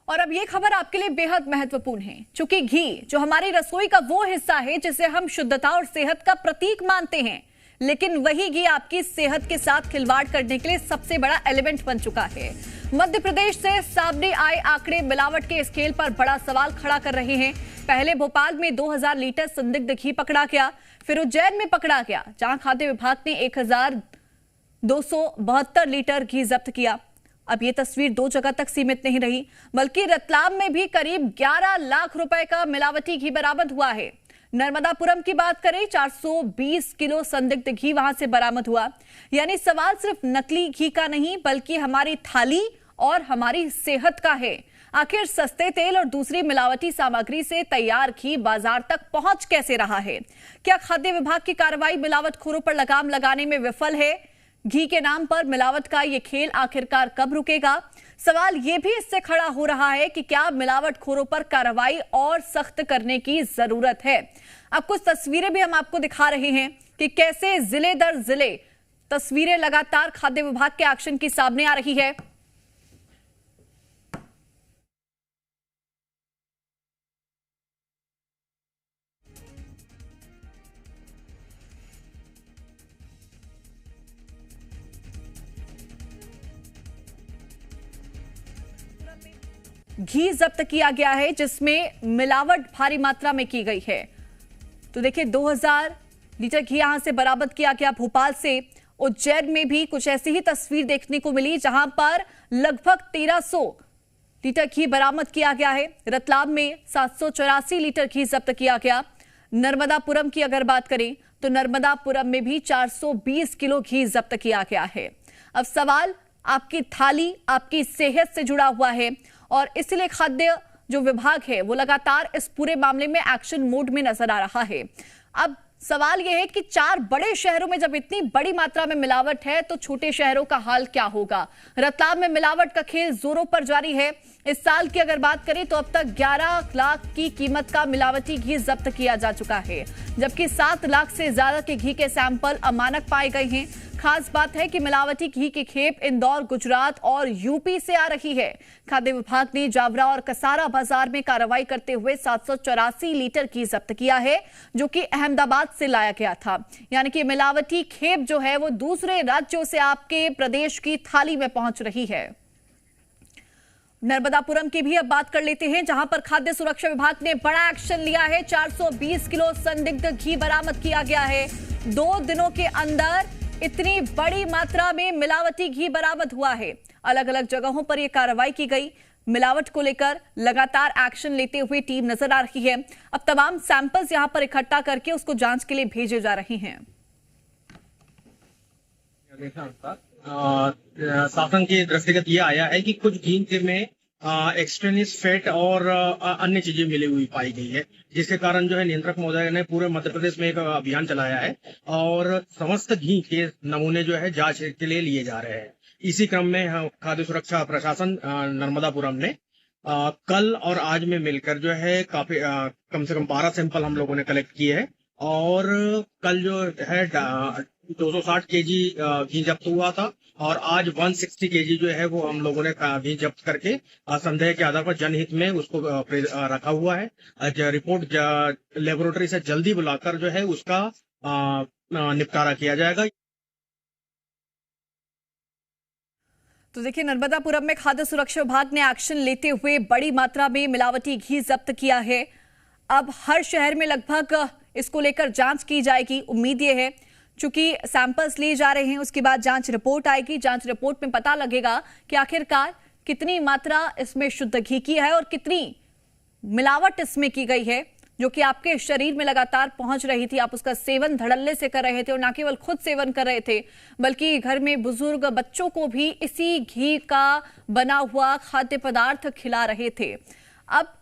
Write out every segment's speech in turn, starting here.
और अब ये खबर आपके लिए बेहद महत्वपूर्ण है, क्योंकि घी जो हमारी रसोई का वो हिस्सा है जिसे हम शुद्धता और सेहत का प्रतीक मानते हैं, लेकिन वही घी आपकी सेहत के साथ खिलवाड़ करने के लिए सबसे बड़ा एलिमेंट बन चुका है। मध्य प्रदेश से सामने आए आंकड़े मिलावट के स्केल पर बड़ा सवाल खड़ा कर रहे हैं। पहले भोपाल में 2000 लीटर संदिग्ध घी पकड़ा गया, फिर उज्जैन में पकड़ा गया, जहां खाद्य विभाग ने 1272 लीटर घी जब्त किया। अब ये तस्वीर 2 जगह तक सीमित नहीं रही, बल्कि रतलाम में भी करीब 11 लाख रुपए का मिलावटी घी बरामद हुआ है। नर्मदापुरम की बात करें, 420 किलो संदिग्ध घी वहां से बरामद हुआ। यानी सवाल सिर्फ नकली घी का नहीं, बल्कि हमारी थाली और हमारी सेहत का है। आखिर सस्ते तेल और दूसरी मिलावटी सामग्री से तैयार घी बाजार तक पहुंच कैसे रहा है? क्या खाद्य विभाग की कार्रवाई मिलावटखोरों पर लगाम लगाने में विफल है? घी के नाम पर मिलावट का ये खेल आखिरकार कब रुकेगा? सवाल ये भी इससे खड़ा हो रहा है कि क्या मिलावटखोरों पर कार्रवाई और सख्त करने की जरूरत है। अब कुछ तस्वीरें भी हम आपको दिखा रहे हैं कि कैसे जिले दर जिले तस्वीरें लगातार खाद्य विभाग के एक्शन की सामने आ रही है। घी जब्त किया गया है जिसमें मिलावट भारी मात्रा में की गई है। तो देखिए 2000 लीटर घी यहां से बरामद किया गया भोपाल से। उज्जैन में भी कुछ ऐसी ही तस्वीर देखने को मिली, जहां पर लगभग 1300 लीटर घी बरामद किया गया है। रतलाम में 784 लीटर घी जब्त किया गया। नर्मदापुरम की अगर बात करें तो नर्मदापुरम में भी 420 किलो घी जब्त किया गया है। अब सवाल आपकी थाली, आपकी सेहत से जुड़ा हुआ है और इसलिए खाद्य जो विभाग है वो लगातार इस पूरे मामले में एक्शन मोड में नजर आ रहा है। अब सवाल यह है कि 4 बड़े शहरों में जब इतनी बड़ी मात्रा में मिलावट है तो छोटे शहरों का हाल क्या होगा? रतलाम में मिलावट का खेल जोरों पर जारी है। इस साल की अगर बात करें तो अब तक 11 लाख की कीमत का मिलावटी घी जब्त किया जा चुका है, जबकि 7 लाख से ज्यादा के घी के सैंपल अमानक पाए गए हैं। खास बात है कि मिलावटी घी की खेप इंदौर, गुजरात और यूपी से आ रही है। खाद्य विभाग ने जावरा और कसारा बाजार में कार्रवाई करते हुए 784 लीटर घी जब्त किया है, जो कि अहमदाबाद से लाया गया था। यानी कि मिलावटी खेप जो है वो दूसरे राज्यों से आपके प्रदेश की थाली में पहुंच रही है। नर्मदापुरम की भी अब बात कर लेते हैं, जहां पर खाद्य सुरक्षा विभाग ने बड़ा एक्शन लिया है। 420 किलो संदिग्ध घी बरामद किया गया है। 2 दिनों के अंदर इतनी बड़ी मात्रा में मिलावटी घी बरामद हुआ है। अलग अलग जगहों पर यह कार्रवाई की गई। मिलावट को लेकर लगातार एक्शन लेते हुए टीम नजर आ रही है। अब तमाम सैंपल्स यहां पर इकट्ठा करके उसको जांच के लिए भेजे जा रहे हैं। शासन के दृष्टिगत ये आया है कि कुछ घी में एक्सट्रेनियस फैट और अन्य चीजें मिली हुई पाई गई है, जिसके कारण जो है नियंत्रक महोदय ने पूरे मध्य प्रदेश में एक अभियान चलाया है और समस्त घी के नमूने जो है जांच के लिए लिए जा रहे हैं। इसी क्रम में खाद्य सुरक्षा प्रशासन नर्मदापुरम ने कल और आज में मिलकर जो है काफी कम से कम 12 सैंपल हम लोगों ने कलेक्ट किए हैं और कल जो है 260 केजी घी जब्त हुआ था और आज 160 केजी जो है वो हम लोगों ने घी जब्त करके संदेह के आधार पर जनहित में उसको रखा हुआ है। रिपोर्ट लेबोरेटरी से जल्दी बुलाकर जो है उसका निपटारा किया जाएगा। तो देखिए नर्मदापुरम में खाद्य सुरक्षा विभाग ने एक्शन लेते हुए बड़ी मात्रा में मिलावटी घी जब्त किया है। अब हर शहर में लगभग इसको लेकर जांच की जाएगी। उम्मीद ये है, चूंकि सैंपल्स लिए जा रहे हैं, उसके बाद जांच रिपोर्ट आएगी। जांच रिपोर्ट में पता लगेगा कि आखिरकार कितनी मात्रा इसमें शुद्ध घी की है और कितनी मिलावट इसमें की गई है, जो कि आपके शरीर में लगातार पहुंच रही थी। आप उसका सेवन धड़ल्ले से कर रहे थे और न केवल खुद सेवन कर रहे थे, बल्कि घर में बुजुर्ग बच्चों को भी इसी घी का बना हुआ खाद्य पदार्थ खिला रहे थे। अब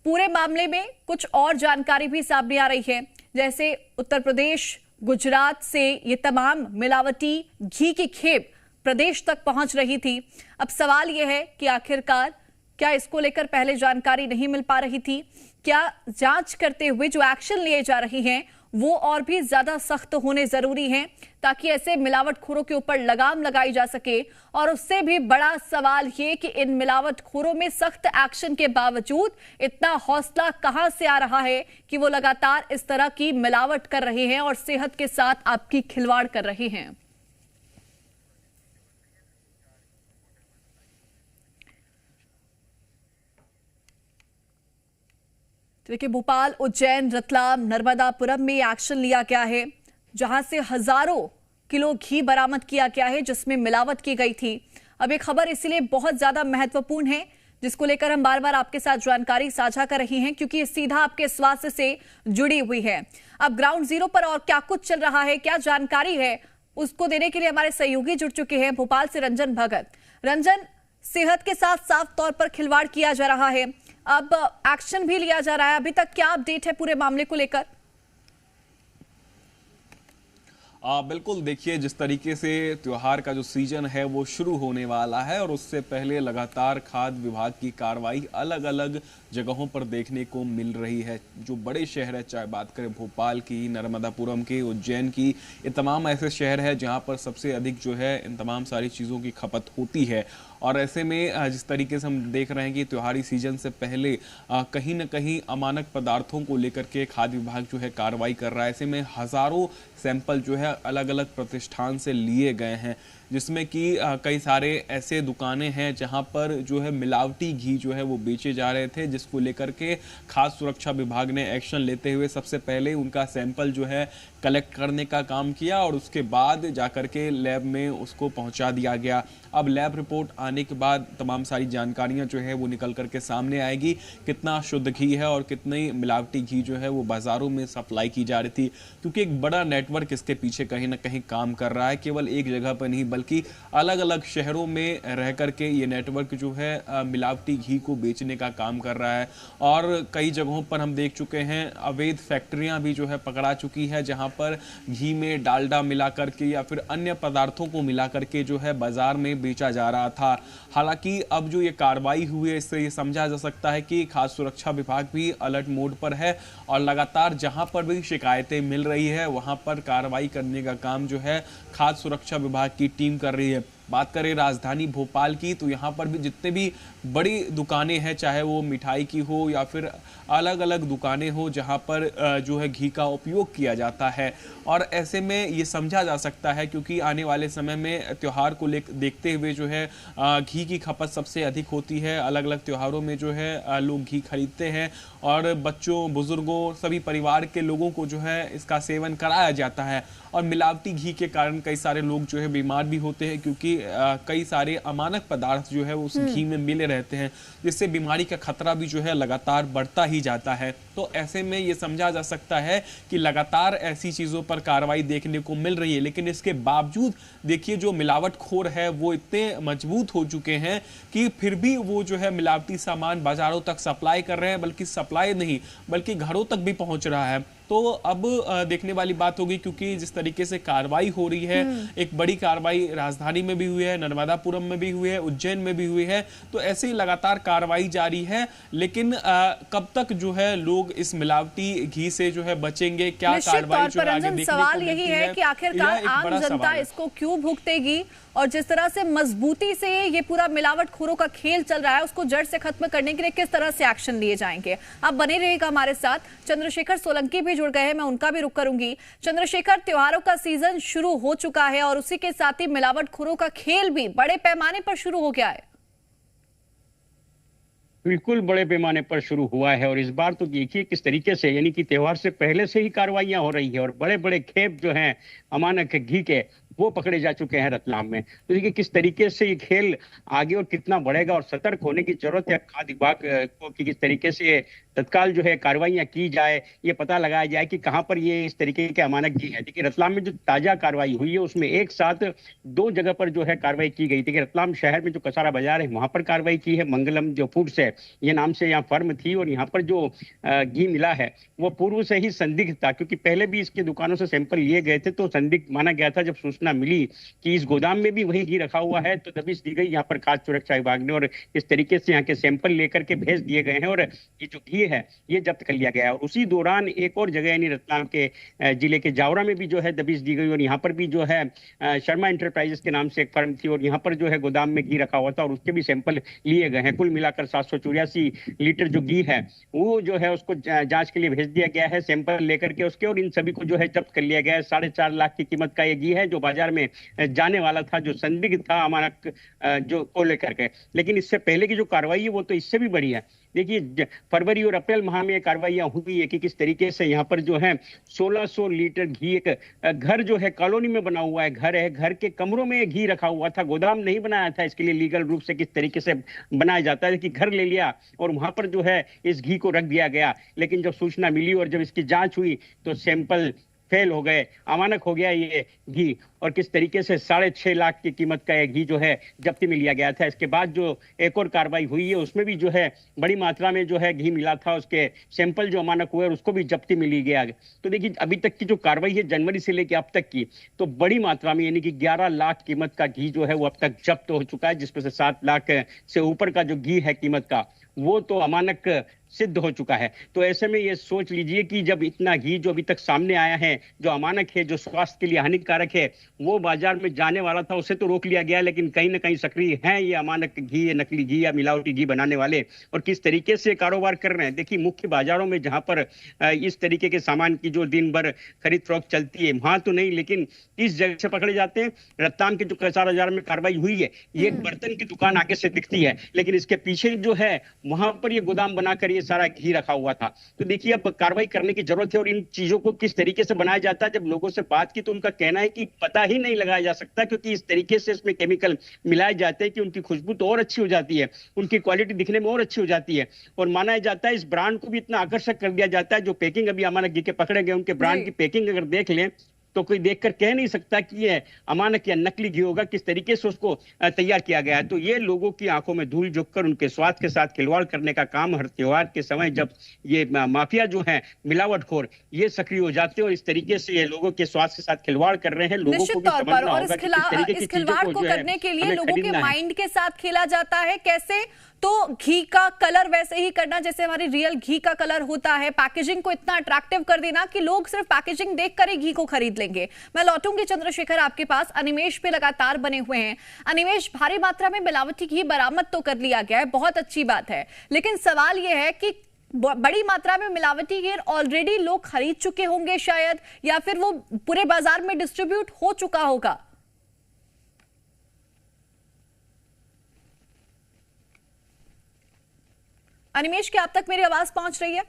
पूरे मामले में कुछ और जानकारी भी सामने आ रही है, जैसे उत्तर प्रदेश, गुजरात से ये तमाम मिलावटी घी की खेप प्रदेश तक पहुंच रही थी। अब सवाल यह है कि आखिरकार क्या इसको लेकर पहले जानकारी नहीं मिल पा रही थी? क्या जांच करते हुए जो एक्शन लिए जा रहे हैं वो और भी ज्यादा सख्त होने जरूरी हैं ताकि ऐसे मिलावटखोरों के ऊपर लगाम लगाई जा सके। और उससे भी बड़ा सवाल ये कि इन मिलावटखोरों में सख्त एक्शन के बावजूद इतना हौसला कहां से आ रहा है कि वो लगातार इस तरह की मिलावट कर रहे हैं और सेहत के साथ आपकी खिलवाड़ कर रहे हैं। तो देखिए, भोपाल, उज्जैन, रतलाम, नर्मदापुरम में एक्शन लिया गया है जहां से हजारों किलो घी बरामद किया गया है जिसमें मिलावट की गई थी। अब ये खबर इसलिए बहुत ज्यादा महत्वपूर्ण है जिसको लेकर हम बार बार आपके साथ जानकारी साझा कर रही हैं क्योंकि ये सीधा आपके स्वास्थ्य से जुड़ी हुई है। अब ग्राउंड जीरो पर और क्या कुछ चल रहा है, क्या जानकारी है, उसको देने के लिए हमारे सहयोगी जुड़ चुके हैं भोपाल से रंजन भगत। रंजन, सेहत के साथ साफ तौर पर खिलवाड़ किया जा रहा है, अब एक्शन भी लिया जा रहा है, अभी तक क्या अपडेट है पूरे मामले को लेकर? बिल्कुल, देखिए जिस तरीके से त्योहार का जो सीजन है वो शुरू होने वाला है और उससे पहले लगातार खाद्य विभाग की कार्रवाई अलग अलग जगहों पर देखने को मिल रही है। जो बड़े शहर है, चाहे बात करें भोपाल की, नर्मदापुरम की, उज्जैन की, ये तमाम ऐसे शहर है जहां पर सबसे अधिक जो है इन तमाम सारी चीज़ों की खपत होती है। और ऐसे में जिस तरीके से हम देख रहे हैं कि त्योहारी सीजन से पहले कहीं न कहीं अमानक पदार्थों को लेकर के खाद्य विभाग जो है कार्रवाई कर रहा है। ऐसे में हज़ारों सैंपल जो है अलग अलग प्रतिष्ठान से लिए गए हैं जिसमें कि कई सारे ऐसे दुकानें हैं जहां पर जो है मिलावटी घी जो है वो बेचे जा रहे थे, जिसको लेकर के खाद्य सुरक्षा विभाग ने एक्शन लेते हुए सबसे पहले उनका सैंपल जो है कलेक्ट करने का काम किया और उसके बाद जाकर के लैब में उसको पहुंचा दिया गया। अब लैब रिपोर्ट आने के बाद तमाम सारी जानकारियां जो है वो निकल करके सामने आएगी, कितना शुद्ध घी है और कितनी मिलावटी घी जो है वो बाजारों में सप्लाई की जा रही थी। क्योंकि एक बड़ा नेटवर्क इसके पीछे कहीं ना कहीं काम कर रहा है, केवल एक जगह पर नहीं बल्कि अलग अलग शहरों में रह करके ये नेटवर्क जो है मिलावटी घी को बेचने का काम कर रहा है। और कई जगहों पर हम देख चुके हैं अवैध फैक्ट्रियां भी जो है पकड़ा चुकी है जहां पर घी में डालडा मिला करके या फिर अन्य पदार्थों को मिला करके जो है बाजार में बेचा जा रहा था। हालांकि अब जो ये कार्रवाई हुई है इससे ये समझा जा सकता है कि खाद्य सुरक्षा विभाग भी अलर्ट मोड पर है और लगातार जहां पर भी शिकायतें मिल रही है वहां पर कार्रवाई करने का काम जो है खाद्य सुरक्षा विभाग की टीम कर रही है। बात करें राजधानी भोपाल की तो यहाँ पर भी जितने भी बड़ी दुकानें हैं, चाहे वो मिठाई की हो या फिर अलग अलग दुकानें हो जहाँ पर जो है घी का उपयोग किया जाता है। और ऐसे में ये समझा जा सकता है क्योंकि आने वाले समय में त्यौहार को देखते हुए जो है घी की खपत सबसे अधिक होती है। अलग अलग त्योहारों में जो है लोग घी खरीदते हैं और बच्चों, बुजुर्गों, सभी परिवार के लोगों को जो है इसका सेवन कराया जाता है। और मिलावटी घी के कारण कई सारे लोग जो है बीमार भी होते हैं क्योंकि कई सारे अमानक पदार्थ जो है उस घी में मिले रहते हैं, जिससे बीमारी का खतरा भी जो है लगातार बढ़ता ही जाता है। तो ऐसे में ये समझा जा सकता है कि लगातार ऐसी चीजों पर कार्रवाई देखने को मिल रही है, लेकिन इसके बावजूद देखिए जो मिलावटखोर है वो इतने मजबूत हो चुके हैं कि फिर भी वो जो है मिलावटी सामान बाजारों तक सप्लाई कर रहे हैं, बल्कि सप्लाई नहीं बल्कि घरों तक भी पहुंच रहा है। तो अब देखने वाली बात होगी क्योंकि जिस तरीके से कार्रवाई हो रही है, एक बड़ी कार्रवाई राजधानी में भी हुई है, नर्मदापुरम में भी हुई है, उज्जैन में भी हुई है, तो ऐसे ही लगातार कार्रवाई जारी है। लेकिन कब तक जो है लोग इस मिलावटी घी से जो है बचेंगे, क्या कार्रवाई जो आगे देखने सवाल यही है कि आखिरकार आम जनता इसको क्यों भुगतेगी और जिस तरह से मजबूती से ये पूरा मिलावटखोरों का खेल चल रहा है उसको जड़ से खत्म करने के लिए किस तरह से एक्शन लिए जाएंगे। आप बने रहिएगा हमारे साथ। चंद्रशेखर सोलंकी भी जुड़ गए हैं, मैं उनका भी रुख करूंगी। चंद्रशेखर, त्योहारों का सीजन शुरू हो चुका है और उसी के साथ ही मिलावटखोरों का खेल भी बड़े पैमाने पर शुरू हो गया है। बिल्कुल बड़े पैमाने पर शुरू हुआ है और इस बार तो देखिए किस तरीके से, यानी कि त्योहार से पहले से ही कार्रवाइयां हो रही है और बड़े बड़े खेप जो हैं अमानक घी के वो पकड़े जा चुके हैं रतलाम में। तो देखिए किस तरीके से ये खेल आगे और कितना बढ़ेगा और सतर्क होने की जरूरत है खाद्य विभाग को कि किस तरीके से तत्काल जो है कार्रवाइयां की जाए, ये पता लगाया जाए कि कहां पर ये इस तरीके के अमानक घी है। देखिए रतलाम में जो ताजा कार्रवाई हुई है उसमें एक साथ 2 जगह पर जो है कार्रवाई की गई थी कि रतलाम शहर में जो कसारा बाजार है वहां पर कार्रवाई की है। मंगलम जो फूड्स है ये नाम से यहाँ फर्म थी और यहाँ पर जो घी मिला है वो पूर्व से ही संदिग्ध था क्योंकि पहले भी इसके दुकानों से सैंपल लिए गए थे तो संदिग्ध माना गया था। जब सूचना मिली कि इस गोदाम में भी वही घी रखा हुआ है तो दबिश दी गई यहाँ पर खाद्य सुरक्षा विभाग ने और इस तरीके से यहाँ के सैंपल लेकर के भेज दिए गए हैं। और ये जो घी है ये जब्त कर लिया गया है। और उसी दौरान एक और जगह यानी रतलाम के जिले के जावरा में भी जो है दबिश दी गई और यहाँ पर भी जो है शर्मा इंटरप्राइजेस के नाम से एक फर्म थी और यहाँ पर जो है गोदाम में घी रखा हुआ था और उसके भी सैंपल लिए गए हैं। कुल मिलाकर 784 लीटर जो घी है वो जो है उसको जांच के लिए भेज दिया गया है सैंपल लेकर के उसके, और इन सभी को जो है जब्त कर लिया गया है। 4.5 लाख की कीमत का ये घी है जो बाजार में जाने वाला था, जो संदिग्ध था अमानक जो को लेकर के। लेकिन इससे पहले की जो कार्रवाई है वो तो इससे भी बड़ी है। देखिए फरवरी और अप्रैल माह में कार्रवाइयां हुई है कि किस तरीके से यहाँ पर जो है 1600 लीटर घी, एक घर जो है कॉलोनी में बना हुआ है, घर है, घर के कमरों में घी रखा हुआ था, गोदाम नहीं बनाया था इसके लिए लीगल रूप से किस तरीके से बनाया जाता है कि घर ले लिया और वहां पर जो है इस घी को रख दिया गया। लेकिन जब सूचना मिली और जब इसकी जांच हुई तो सैंपल फेल हो गए, अमानक हो गया ये घी, और किस तरीके से 6.5 लाख की कीमत का ये घी जो है जब्ती में लिया गया था। इसके बाद जो एक और कार्रवाई हुई है उसमें भी जो है बड़ी मात्रा में जो है घी मिला था, उसके सैंपल जो अमानक हुए और उसको भी जब्ती में ली गया। तो देखिए अभी तक की जो कार्रवाई है जनवरी से लेकर अब तक की, तो बड़ी मात्रा में यानी कि 11 लाख कीमत का घी जो है वो अब तक जब्त हो चुका है, जिसमें से 7 लाख से ऊपर का जो घी है कीमत का वो तो अमानक सिद्ध हो चुका है। तो ऐसे में ये सोच लीजिए कि जब इतना घी जो अभी तक सामने आया है जो अमानक है, जो स्वास्थ्य के लिए हानिकारक है, वो बाजार में जाने वाला था उसे तो रोक लिया गया, लेकिन कहीं ना कहीं सक्रिय हैं ये अमानक घी, ये नकली घी या मिलावटी घी बनाने वाले, और किस तरीके से कारोबार कर रहे हैं। देखिए मुख्य बाजारों में जहां पर इस तरीके के सामान की जो दिन भर खरीद फरोख्त चलती है वहां तो नहीं, लेकिन इस जगह से पकड़े जाते हैं। रतलाम के जो कसार बाजार में कार्रवाई हुई है, ये एक बर्तन की दुकान आगे से दिखती है, लेकिन इसके पीछे जो है वहां पर ये गोदाम बनाकर ये सारा घी रखा हुआ था। तो देखिए अब कार्रवाई करने की जरूरत है और इन चीजों को किस तरीके से बनाया जाता है। जब लोगों से बात की तो उनका कहना है कि पता ही नहीं लगाया जा सकता, क्योंकि इस तरीके से इसमें केमिकल मिलाए जाते हैं कि उनकी खुशबू तो और अच्छी हो जाती है, उनकी क्वालिटी दिखने में और अच्छी हो जाती है, और माना जाता है इस ब्रांड को भी इतना आकर्षक कर दिया जाता है। जो पैकिंग अभी अमानक घी के पकड़े गए उनके ब्रांड की पैकिंग अगर देख लें तो कोई देखकर कह नहीं सकता कि ये अमानक या नकली घी होगा, किस तरीके से उसको तैयार किया गया है। तो ये लोगों की आंखों में धूल झोंककर उनके स्वास्थ्य के साथ खिलवाड़ करने का काम हर त्योहार के समय जब ये माफिया जो है मिलावटखोर ये सक्रिय हो जाते हैं और इस तरीके से ये लोगों के स्वास्थ्य के साथ खिलवाड़ कर रहे हैं। लोगों को भी समझना होगा कि किस तरीके की खिलवाड़ को करने के लिए लोगों के माइंड के साथ खेला जाता है। कैसे? तो घी का कलर वैसे ही करना जैसे हमारी रियल घी का कलर होता है, पैकेजिंग को इतना अट्रैक्टिव कर देना कि लोग सिर्फ पैकेजिंग देखकर ही घी को खरीद लेंगे। मैं लौटूंगी चंद्रशेखर आपके पास, अनिमेश पे लगातार बने हुए हैं। अनिमेश, भारी मात्रा में मिलावटी घी बरामद तो कर लिया गया है, बहुत अच्छी बात है, लेकिन सवाल यह है कि बड़ी मात्रा में मिलावटी घी ऑलरेडी लोग खरीद चुके होंगे शायद, या फिर वो पूरे बाजार में डिस्ट्रीब्यूट हो चुका होगा। अनिमेश, क्या आप तक मेरी आवाज पहुंच रही है?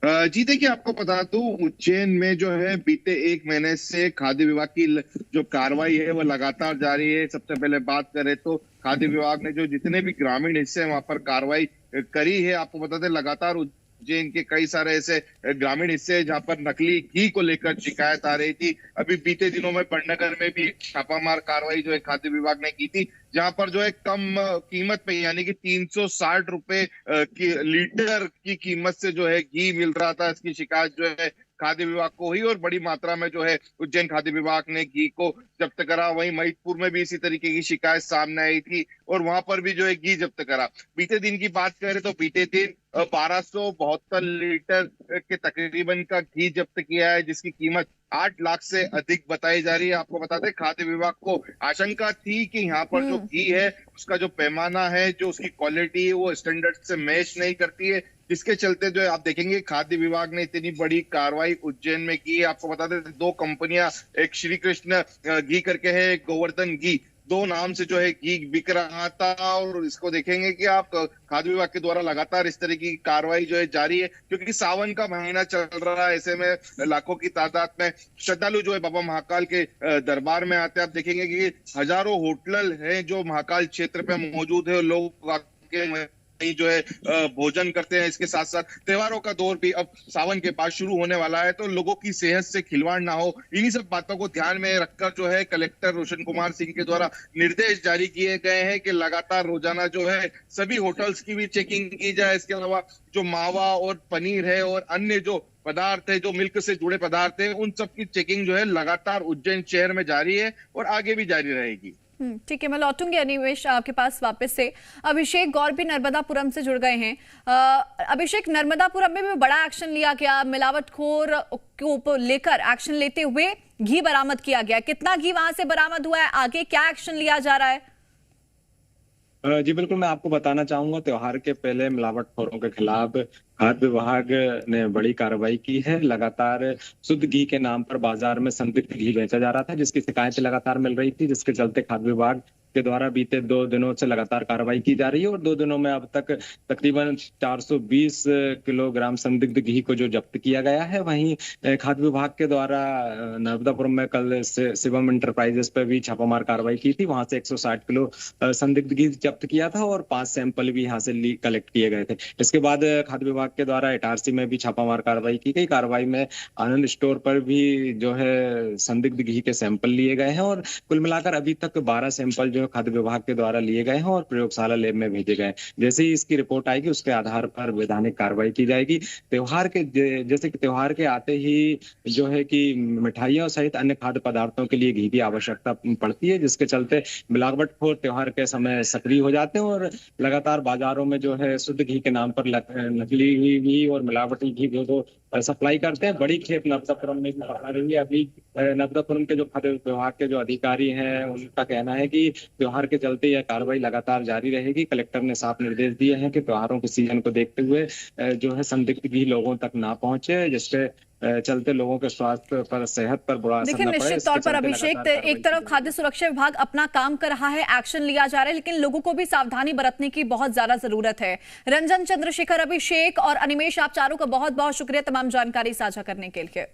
जी देखिए, आपको बता दूं उज्जैन में जो है बीते 1 महीने से खाद्य विभाग की जो कार्रवाई है वो लगातार जारी है। सबसे पहले बात करें तो खाद्य विभाग ने जो जितने भी ग्रामीण हिस्से हैं वहां पर कार्रवाई करी है। आपको बता दें लगातार उज्जैन के कई सारे ऐसे ग्रामीण हिस्से जहां पर नकली घी को लेकर शिकायत आ रही थी। अभी बीते दिनों में बड़नगर में भी छापामार कार्रवाई जो है खाद्य विभाग ने की थी, जहां पर जो है कम कीमत पे यानी कि 360 रुपए की लीटर की कीमत से जो है घी मिल रहा था। इसकी शिकायत जो है खाद्य विभाग को हुई और बड़ी मात्रा में जो है उज्जैन खाद्य विभाग ने घी को जब्त करा। वहीं महिदपुर में भी इसी तरीके की शिकायत सामने आई थी और वहां पर भी जो है घी जब्त करा। बीते दिन की बात करें तो बीते दिन 1272 लीटर के तकरीबन का घी जब्त किया है, जिसकी कीमत 8 लाख से अधिक बताई जा रही है। आपको बता दें खाद्य विभाग को आशंका थी कि यहाँ पर जो घी है उसका जो पैमाना है, जो उसकी क्वालिटी है वो स्टैंडर्ड से मैच नहीं करती है, जिसके चलते जो है आप देखेंगे खाद्य विभाग ने इतनी बड़ी कार्रवाई उज्जैन में की है। आपको बता दें 2 कंपनियां, एक श्री कृष्ण घी करके है, एक गोवर्धन घी, 2 नाम से जो है घी बिक रहा था। और इसको देखेंगे कि आप खाद्य विभाग के द्वारा लगातार इस तरह की कार्रवाई जो है जारी है, क्योंकि सावन का महीना चल रहा है। ऐसे में लाखों की तादाद में श्रद्धालु जो है बाबा महाकाल के दरबार में आते हैं। आप देखेंगे कि हजारों होटल हैं जो महाकाल क्षेत्र पे मौजूद है, लोग आके जो है भोजन करते हैं। इसके साथ साथ त्योहारों का दौर भी अब सावन के बाद शुरू होने वाला है, तो लोगों की सेहत से खिलवाड़ ना हो, इन्हीं सब बातों को ध्यान में रखकर जो है कलेक्टर रोशन कुमार सिंह के द्वारा निर्देश जारी किए गए हैं कि लगातार रोजाना जो है सभी होटल्स की भी चेकिंग की जाए। इसके अलावा जो मावा और पनीर है और अन्य जो पदार्थ है, जो मिल्क से जुड़े पदार्थ है, उन सब की चेकिंग जो है लगातार उज्जैन शहर में जारी है और आगे भी जारी रहेगी। ठीक है, मैं लौटूंगी अनिमेश आपके पास वापस से। अभिषेक गौर भी नर्मदापुरम से जुड़ गए हैं। अभिषेक, नर्मदापुरम में भी बड़ा एक्शन लिया गया, मिलावटखोर को लेकर एक्शन लेते हुए घी बरामद किया गया। कितना घी वहां से बरामद हुआ है, आगे क्या एक्शन लिया जा रहा है? जी बिल्कुल, मैं आपको बताना चाहूंगा, त्योहार के पहले मिलावटखोरों के खिलाफ खाद्य विभाग ने बड़ी कार्रवाई की है। लगातार शुद्ध घी के नाम पर बाजार में संदिग्ध घी बेचा जा रहा था, जिसकी शिकायतें लगातार मिल रही थी, जिसके चलते खाद्य विभाग के द्वारा बीते 2 दिनों से लगातार कार्रवाई की जा रही है और 2 दिनों में अब तक तकरीबन 420 किलोग्राम संदिग्ध घी को जो जब्त किया गया है। वहीं खाद्य विभाग के द्वारा नर्मदापुरम में कल शिवम इंटरप्राइजेस पर भी छापामार कार्रवाई की थी। वहां से 160 किलो संदिग्ध घी जब्त किया था और 5 सैंपल भी यहाँ से कलेक्ट किए गए थे। इसके बाद खाद्य विभाग के द्वारा इटारसी में भी छापामार कार्रवाई की गई। कार्रवाई में आनंद स्टोर पर भी जो है संदिग्ध घी के सैंपल लिए गए हैं और कुल मिलाकर अभी तक 12 सैंपल जो खाद्य विभाग के द्वारा लिए गए हैं और प्रयोगशाला लैब में भेजे गए। जैसे ही इसकी रिपोर्ट आएगी उसके आधार पर वैधानिक कार्रवाई की जाएगी। जैसे कि त्योहार के आते ही जो है कि मिठाइयों सहित अन्य खाद्य पदार्थों के लिए घी की आवश्यकता पड़ती है, जिसके चलते मिलावटखोर त्योहार के समय सक्रिय हो जाते हैं और लगातार बाजारों में जो है शुद्ध घी के नाम पर नकली घी और मिलावटी घी को सप्लाई करते हैं। बड़ी खेप नर्मदापुरम में भी पकड़ा रही है। अभी नर्मदापुरम के जो खाद्य विभाग के जो अधिकारी हैं उनका कहना है कि त्योहार के चलते यह कार्रवाई लगातार जारी रहेगी। कलेक्टर ने साफ निर्देश दिए हैं कि त्योहारों के सीजन को देखते हुए जो है संदिग्ध घी लोगों तक ना पहुंचे, जिससे चलते लोगों के स्वास्थ्य पर, सेहत पर बुरा असर देखिए, न पड़े। निश्चित तौर पर अभिषेक, एक तरफ खाद्य सुरक्षा विभाग अपना काम कर रहा है, एक्शन लिया जा रहा है, लेकिन लोगों को भी सावधानी बरतने की बहुत ज्यादा जरूरत है। रंजन, चंद्रशेखर, अभिषेक और अनिमेश, आप चारों का बहुत बहुत शुक्रिया तमाम जानकारी साझा करने के लिए।